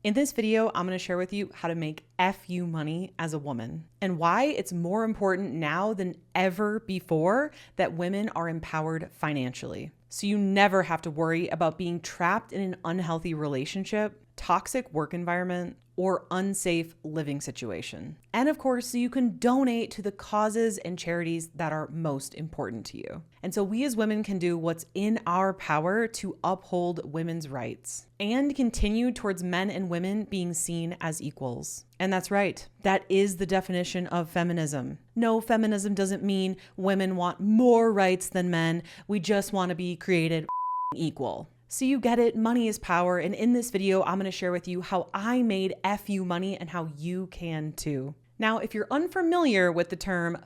In this video, I'm going to share with you how to make FU money as a woman and why it's more important now than ever before that women are empowered financially. So you never have to worry about being trapped in an unhealthy relationship, toxic work environment, or unsafe living situation. And of course, so you can donate to the causes and charities that are most important to you. And so we as women can do what's in our power to uphold women's rights and continue towards men and women being seen as equals. And that's right. That is the definition of feminism. No, feminism doesn't mean women want more rights than men. We just want to be created equal. So you get it, money is power, and in this video, I'm going to share with you how I made FU money and how you can too. Now, if you're unfamiliar with the term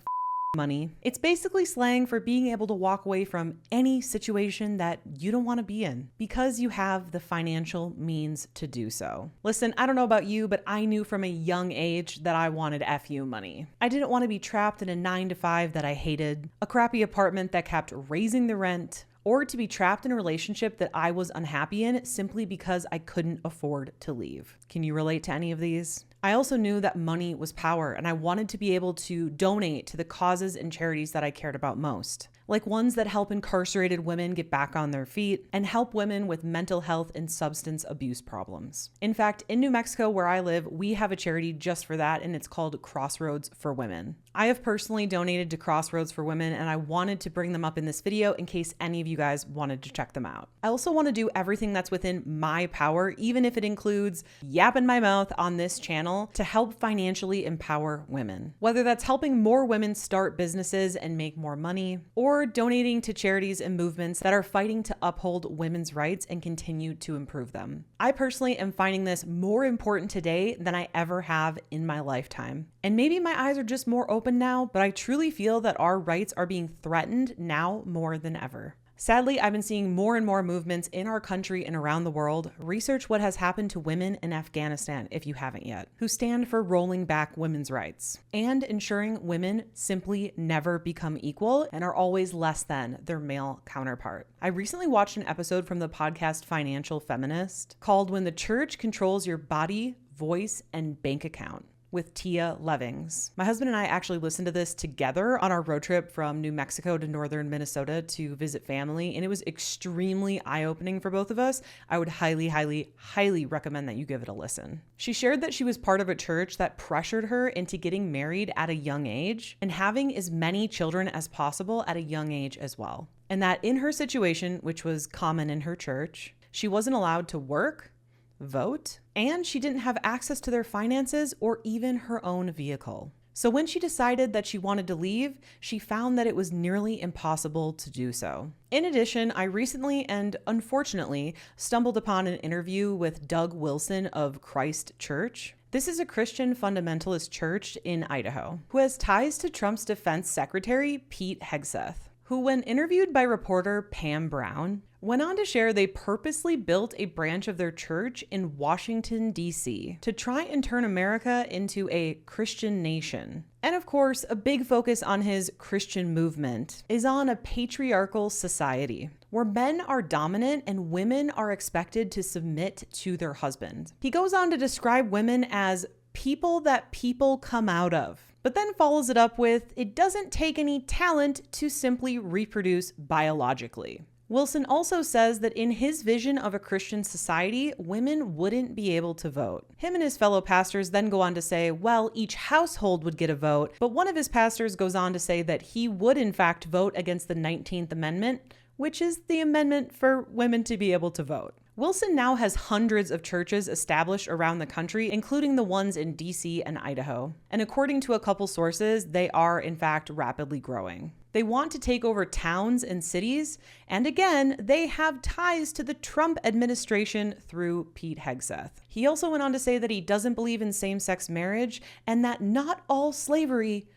money, it's basically slang for being able to walk away from any situation that you don't want to be in because you have the financial means to do so. Listen, I don't know about you, but I knew from a young age that I wanted FU money. I didn't want to be trapped in a 9-to-5 that I hated, a crappy apartment that kept raising the rent, or to be trapped in a relationship that I was unhappy in simply because I couldn't afford to leave. Can you relate to any of these? I also knew that money was power, and I wanted to be able to donate to the causes and charities that I cared about most, like ones that help incarcerated women get back on their feet and help women with mental health and substance abuse problems. In fact, in New Mexico, where I live, we have a charity just for that, and it's called Crossroads for Women. I have personally donated to Crossroads for Women, and I wanted to bring them up in this video in case any of you guys wanted to check them out. I also want to do everything that's within my power, even if it includes yapping my mouth on this channel, to help financially empower women. Whether that's helping more women start businesses and make more money, or donating to charities and movements that are fighting to uphold women's rights and continue to improve them. I personally am finding this more important today than I ever have in my lifetime. And maybe my eyes are just more open now, but I truly feel that our rights are being threatened now more than ever. Sadly, I've been seeing more and more movements in our country and around the world. Research what has happened to women in Afghanistan, if you haven't yet, who stand for rolling back women's rights and ensuring women simply never become equal and are always less than their male counterpart. I recently watched an episode from the podcast Financial Feminist called When the Church Controls Your Body, Voice, and Bank Account, with Tia Levings. My husband and I actually listened to this together on our road trip from New Mexico to northern Minnesota to visit family, and it was extremely eye-opening for both of us. I would highly, highly, highly recommend that you give it a listen. She shared that she was part of a church that pressured her into getting married at a young age and having as many children as possible at a young age as well. And that in her situation, which was common in her church, she wasn't allowed to work, vote, and she didn't have access to their finances or even her own vehicle. So when she decided that she wanted to leave, she found that it was nearly impossible to do so. In addition, I recently and unfortunately stumbled upon an interview with Doug Wilson of Christ Church. This is a Christian fundamentalist church in Idaho who has ties to Trump's defense secretary, Pete Hegseth, who, when interviewed by reporter Pam Brown, went on to share they purposely built a branch of their church in Washington, D.C. to try and turn America into a Christian nation. And of course, a big focus on his Christian movement is on a patriarchal society where men are dominant and women are expected to submit to their husband. He goes on to describe women as people that people come out of, but then follows it up with, it doesn't take any talent to simply reproduce biologically. Wilson also says that in his vision of a Christian society, women wouldn't be able to vote. Him and his fellow pastors then go on to say, well, each household would get a vote, but one of his pastors goes on to say that he would in fact vote against the 19th Amendment, which is the amendment for women to be able to vote. Wilson now has hundreds of churches established around the country, including the ones in DC and Idaho. And according to a couple sources, they are in fact rapidly growing. They want to take over towns and cities, and again, they have ties to the Trump administration through Pete Hegseth. He also went on to say that he doesn't believe in same-sex marriage and that not all slavery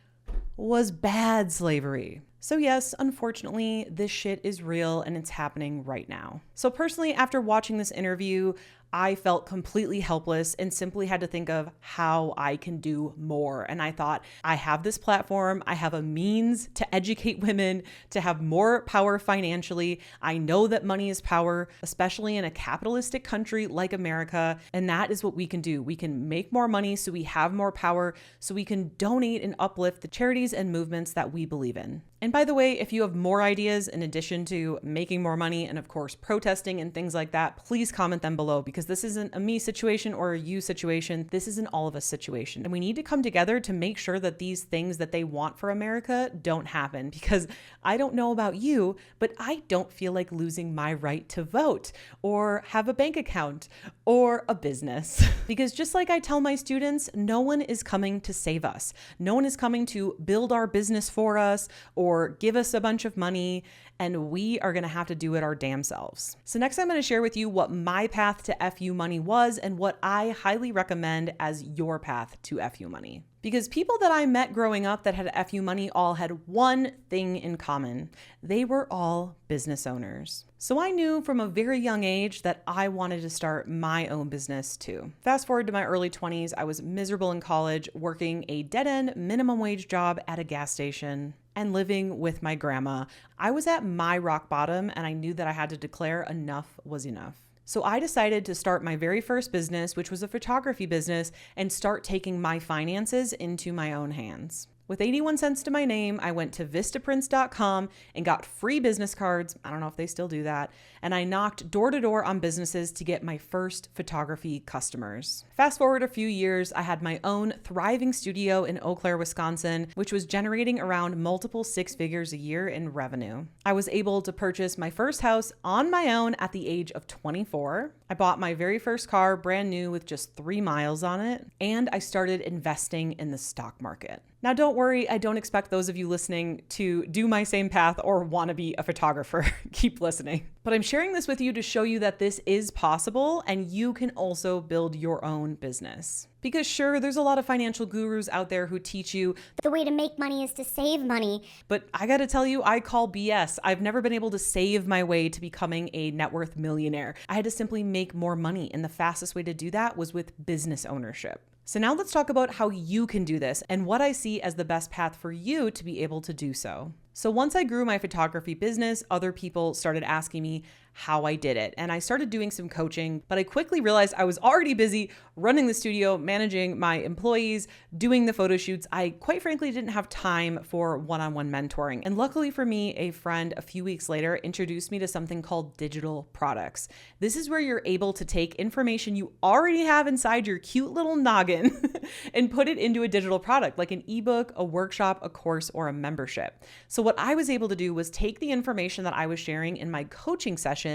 was bad slavery. So yes, unfortunately, this shit is real and it's happening right now. So personally, after watching this interview, I felt completely helpless and simply had to think of how I can do more. And I thought, I have this platform, I have a means to educate women, to have more power financially. I know that money is power, especially in a capitalistic country like America. And that is what we can do. We can make more money so we have more power, so we can donate and uplift the charities and movements that we believe in. And by the way, if you have more ideas in addition to making more money and of course protesting and things like that, please comment them below, because this isn't a me situation or a you situation. This is an all of us situation. And we need to come together to make sure that these things that they want for America don't happen, because I don't know about you, but I don't feel like losing my right to vote or have a bank account or a business. Because just like I tell my students, no one is coming to save us. No one is coming to build our business for us or give us a bunch of money, and we are going to have to do it our damn selves. So next I'm going to share with you what my path to FU money was and what I highly recommend as your path to FU money. Because people that I met growing up that had FU money all had one thing in common. They were all business owners. So I knew from a very young age that I wanted to start my own business too. Fast forward to my early 20s, I was miserable in college, working a dead-end minimum wage job at a gas station and living with my grandma. I was at my rock bottom, and I knew that I had to declare enough was enough. So I decided to start my very first business, which was a photography business, and start taking my finances into my own hands. With 81 cents to my name, I went to Vistaprints.com and got free business cards. I don't know if they still do that. And I knocked door to door on businesses to get my first photography customers. Fast forward a few years, I had my own thriving studio in Eau Claire, Wisconsin, which was generating around multiple six figures a year in revenue. I was able to purchase my first house on my own at the age of 24. I bought my very first car brand new with just 3 miles on it. And I started investing in the stock market. Now, don't worry, I don't expect those of you listening to do my same path or want to be a photographer. Keep listening. But I'm sharing this with you to show you that this is possible and you can also build your own business. Because sure, there's a lot of financial gurus out there who teach you the way to make money is to save money. But I gotta tell you, I call BS. I've never been able to save my way to becoming a net worth millionaire. I had to simply make more money, and the fastest way to do that was with business ownership. So now let's talk about how you can do this and what I see as the best path for you to be able to do so. So once I grew my photography business, other people started asking me how I did it. And I started doing some coaching, but I quickly realized I was already busy running the studio, managing my employees, doing the photo shoots. I quite frankly didn't have time for one-on-one mentoring. And luckily for me, a friend a few weeks later introduced me to something called digital products. This is where you're able to take information you already have inside your cute little noggin and put it into a digital product, like an ebook, a workshop, a course, or a membership. So what I was able to do was take the information that I was sharing in my coaching sessions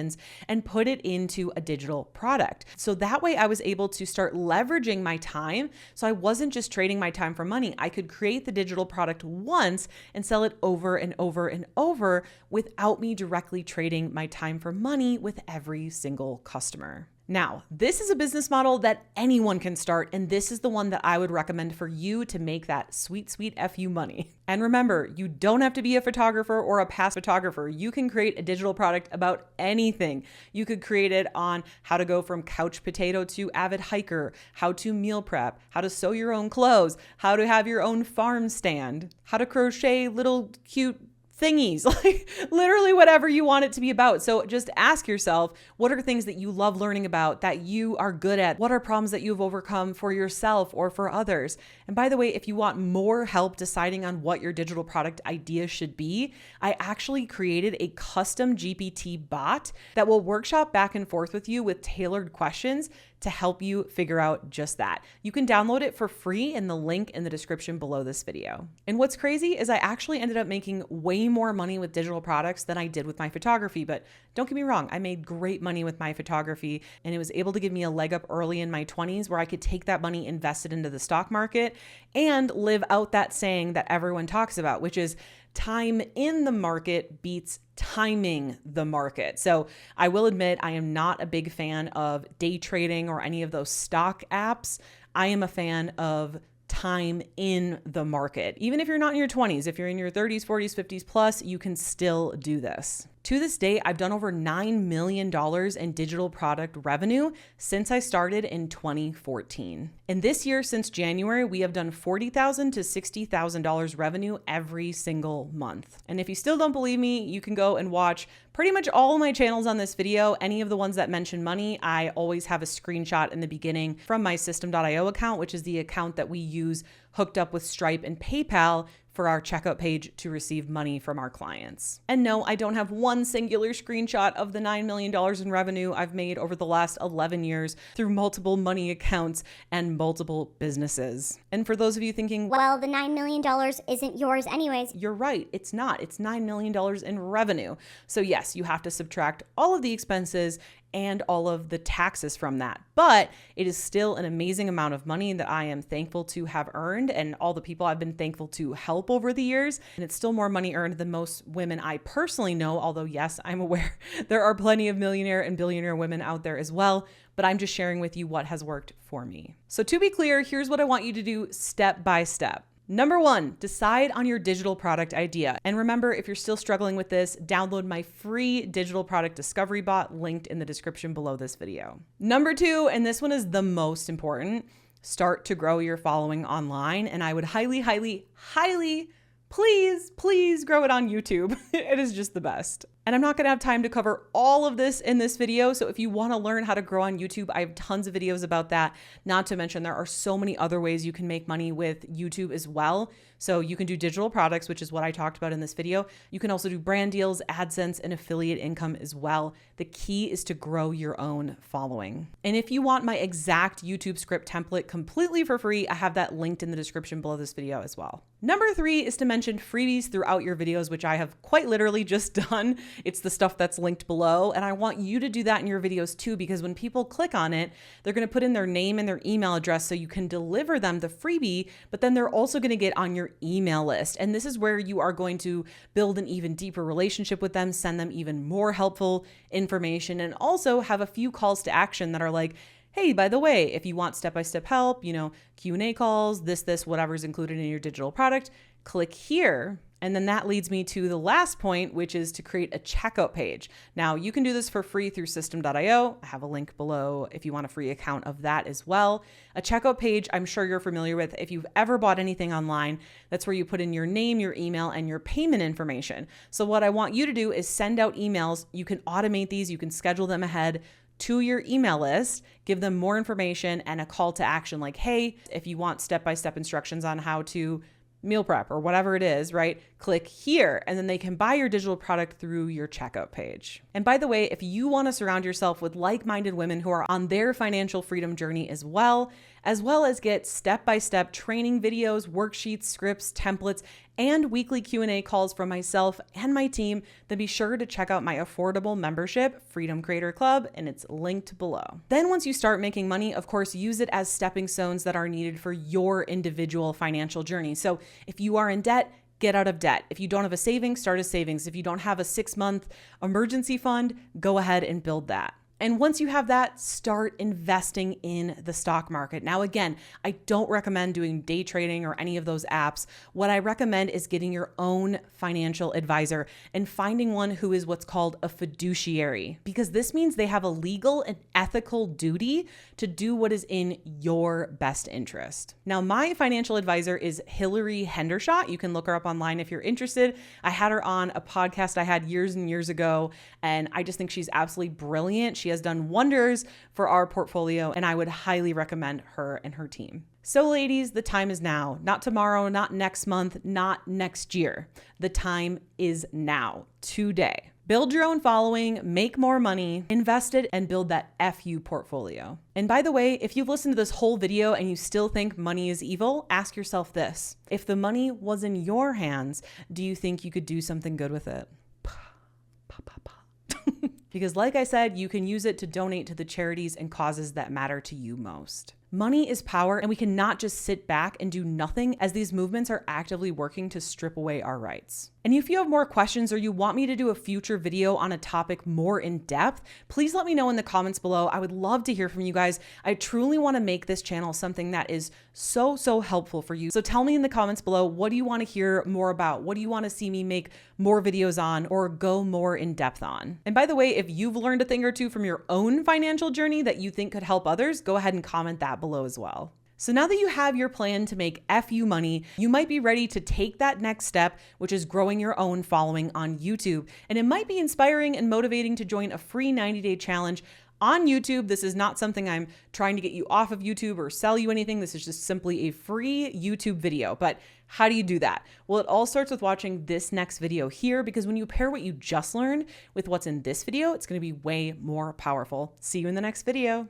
and put it into a digital product. So that way I was able to start leveraging my time. So I wasn't just trading my time for money. I could create the digital product once and sell it over and over and over without me directly trading my time for money with every single customer. Now, this is a business model that anyone can start, and this is the one that I would recommend for you to make that sweet, sweet FU money. And remember, you don't have to be a photographer or a past photographer. You can create a digital product about anything. You could create it on how to go from couch potato to avid hiker, how to meal prep, how to sew your own clothes, how to have your own farm stand, how to crochet little cute thingies, like literally whatever you want it to be about. So just ask yourself, what are things that you love learning about, that you are good at? What are problems that you've overcome for yourself or for others? And by the way, if you want more help deciding on what your digital product idea should be, I actually created a custom GPT bot that will workshop back and forth with you with tailored questions to help you figure out just that. You can download it for free in the link in the description below this video. And what's crazy is I actually ended up making way more money with digital products than I did with my photography. But don't get me wrong, I made great money with my photography, and it was able to give me a leg up early in my 20s where I could take that money invested into the stock market and live out that saying that everyone talks about, which is time in the market beats timing the market. So I will admit, I am not a big fan of day trading or any of those stock apps. I am a fan of time in the market. Even if you're not in your 20s, if you're in your 30s, 40s, 50s plus, you can still do this. To this day, I've done over $9 million in digital product revenue since I started in 2014. And this year, since January, we have done $40,000 to $60,000 revenue every single month. And if you still don't believe me, you can go and watch pretty much all of my channels on this video. Any of the ones that mention money, I always have a screenshot in the beginning from my System.io account, which is the account that we use hooked up with Stripe and PayPal for our checkout page to receive money from our clients. And no, I don't have one singular screenshot of the $9 million in revenue I've made over the last 11 years through multiple money accounts and multiple businesses. And for those of you thinking, well, the $9 million isn't yours anyways. You're right, it's not. It's $9 million in revenue. So yes, you have to subtract all of the expenses and all of the taxes from that. But it is still an amazing amount of money that I am thankful to have earned, and all the people I've been thankful to help over the years. And it's still more money earned than most women I personally know, although yes, I'm aware there are plenty of millionaire and billionaire women out there as well, but I'm just sharing with you what has worked for me. So to be clear, here's what I want you to do step by step. Number 1, decide on your digital product idea. And remember, if you're still struggling with this, download my free digital product discovery bot linked in the description below this video. Number 2, and this one is the most important, start to grow your following online. And I would highly, please grow it on YouTube. It is just the best. And I'm not gonna have time to cover all of this in this video. So if you wanna learn how to grow on YouTube, I have tons of videos about that. Not to mention there are so many other ways you can make money with YouTube as well. So you can do digital products, which is what I talked about in this video. You can also do brand deals, AdSense, and affiliate income as well. The key is to grow your own following. And if you want my exact YouTube script template completely for free, I have that linked in the description below this video as well. Number 3 is to mention freebies throughout your videos, which I have quite literally just done. It's the stuff that's linked below. And I want you to do that in your videos too, because when people click on it, they're going to put in their name and their email address so you can deliver them the freebie, but then they're also going to get on your email list. And this is where you are going to build an even deeper relationship with them, send them even more helpful information, and also have a few calls to action that are like, hey, by the way, if you want step-by-step help, Q&A calls, this, whatever's included in your digital product, click here. And then that leads me to the last point, which is to create a checkout page. Now you can do this for free through System.io. I have a link below if you want a free account of that as well. A checkout page, I'm sure you're familiar with. If you've ever bought anything online, that's where you put in your name, your email, and your payment information. So what I want you to do is send out emails. You can automate these. You can schedule them ahead to your email list, give them more information and a call to action like, hey, if you want step-by-step instructions on how to meal prep or whatever it is, right? Click here, and then they can buy your digital product through your checkout page. And by the way, if you want to surround yourself with like-minded women who are on their financial freedom journey as well as get step-by-step training videos, worksheets, scripts, templates, and weekly Q&A calls from myself and my team, then be sure to check out my affordable membership, Freedom Creator Club, and it's linked below. Then once you start making money, of course, use it as stepping stones that are needed for your individual financial journey. So if you are in debt, get out of debt. If you don't have a savings, start a savings. If you don't have a 6-month emergency fund, go ahead and build that. And once you have that, start investing in the stock market. Now, again, I don't recommend doing day trading or any of those apps. What I recommend is getting your own financial advisor and finding one who is what's called a fiduciary, because this means they have a legal and ethical duty to do what is in your best interest. Now, my financial advisor is Hillary Hendershot. You can look her up online if you're interested. I had her on a podcast I had years and years ago, and I just think she's absolutely brilliant. She has done wonders for our portfolio, and I would highly recommend her and her team. So ladies, the time is now. Not tomorrow, not next month, not next year. The time is now, today. Build your own following, make more money, invest it, and build that FU portfolio. And by the way, if you've listened to this whole video and you still think money is evil, ask yourself this. If the money was in your hands, do you think you could do something good with it? Because like I said, you can use it to donate to the charities and causes that matter to you most. Money is power, and we cannot just sit back and do nothing as these movements are actively working to strip away our rights. And if you have more questions or you want me to do a future video on a topic more in depth, please let me know in the comments below. I would love to hear from you guys. I truly want to make this channel something that is so helpful for you. So tell me in the comments below, what do you want to hear more about? What do you want to see me make more videos on or go more in depth on? And by the way, if you've learned a thing or two from your own financial journey that you think could help others, go ahead and comment that below as well. So now that you have your plan to make FU money, you might be ready to take that next step, which is growing your own following on YouTube. And it might be inspiring and motivating to join a free 90-day challenge on YouTube. This is not something I'm trying to get you off of YouTube or sell you anything. This is just simply a free YouTube video. But how do you do that? Well, it all starts with watching this next video here, because when you pair what you just learned with what's in this video, it's going to be way more powerful. See you in the next video.